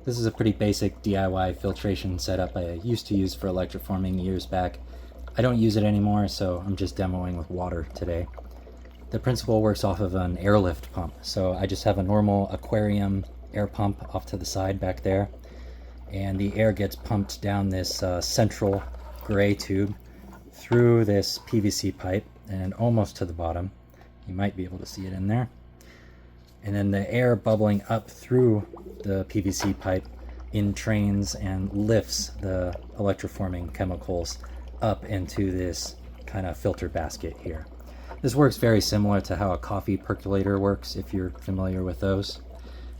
This is a pretty basic DIY filtration setup I used to use for electroforming years back. I don't use it anymore, so I'm just demoing with water today. The principle works off of an airlift pump, so I just have a normal aquarium air pump off to the side back there, and the air gets pumped down this central gray tube through this PVC pipe and almost to the bottom. You might be able to see it in there. And then the air bubbling up through the PVC pipe entrains and lifts the electroforming chemicals up into this kind of filter basket here. This works very similar to how a coffee percolator works, if you're familiar with those,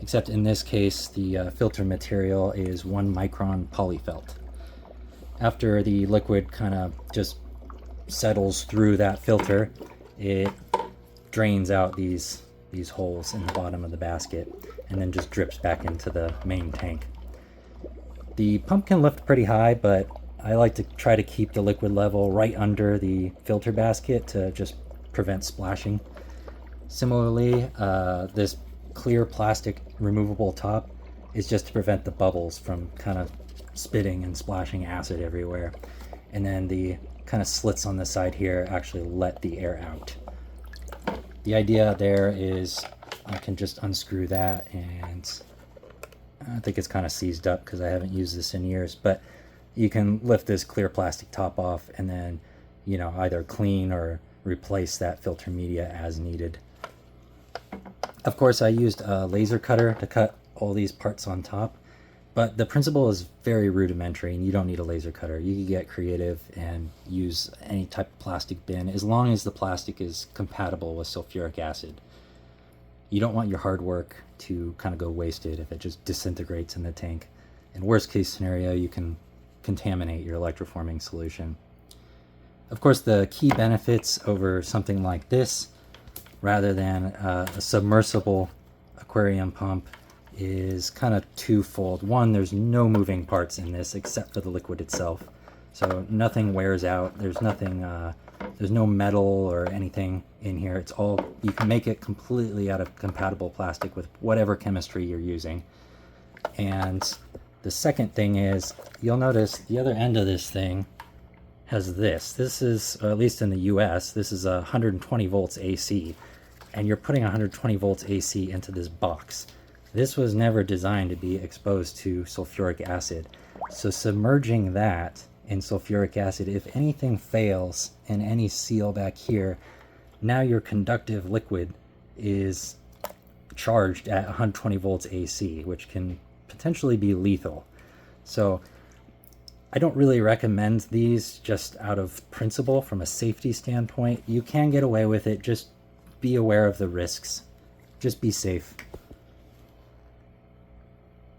except in this case the filter material is 1 micron polyfelt. After the liquid kind of just settles through that filter, it drains out these holes in the bottom of the basket and then just drips back into the main tank. The pump can lift pretty high, but I like to try to keep the liquid level right under the filter basket to just prevent splashing. Similarly, this clear plastic removable top is just to prevent the bubbles from kind of spitting and splashing acid everywhere. And then the kind of slits on the side here actually let the air out. The idea there is I can just unscrew that, and I think it's kind of seized up because I haven't used this in years, but you can lift this clear plastic top off and then, you know, either clean or replace that filter media as needed. Of course, I used a laser cutter to cut all these parts on top, but the principle is very rudimentary and you don't need a laser cutter. You can get creative and use any type of plastic bin as long as the plastic is compatible with sulfuric acid. You don't want your hard work to kind of go wasted if it just disintegrates in the tank. In worst case scenario, you can contaminate your electroforming solution. Of course, the key benefits over something like this, rather than a submersible aquarium pump, is kind of twofold. One, there's no moving parts in this except for the liquid itself, so nothing wears out. There's nothing, there's no metal or anything in here. It's all, you can make it completely out of compatible plastic with whatever chemistry you're using. And the second thing is, you'll notice the other end of this thing has this. This is, or at least in the US, this is 120 volts AC, and you're putting 120 volts AC into this box. This was never designed to be exposed to sulfuric acid. So submerging that in sulfuric acid, if anything fails in any seal back here, now your conductive liquid is charged at 120 volts AC, which can potentially be lethal. So I don't really recommend these just out of principle from a safety standpoint. You can get away with it, just be aware of the risks. Just be safe.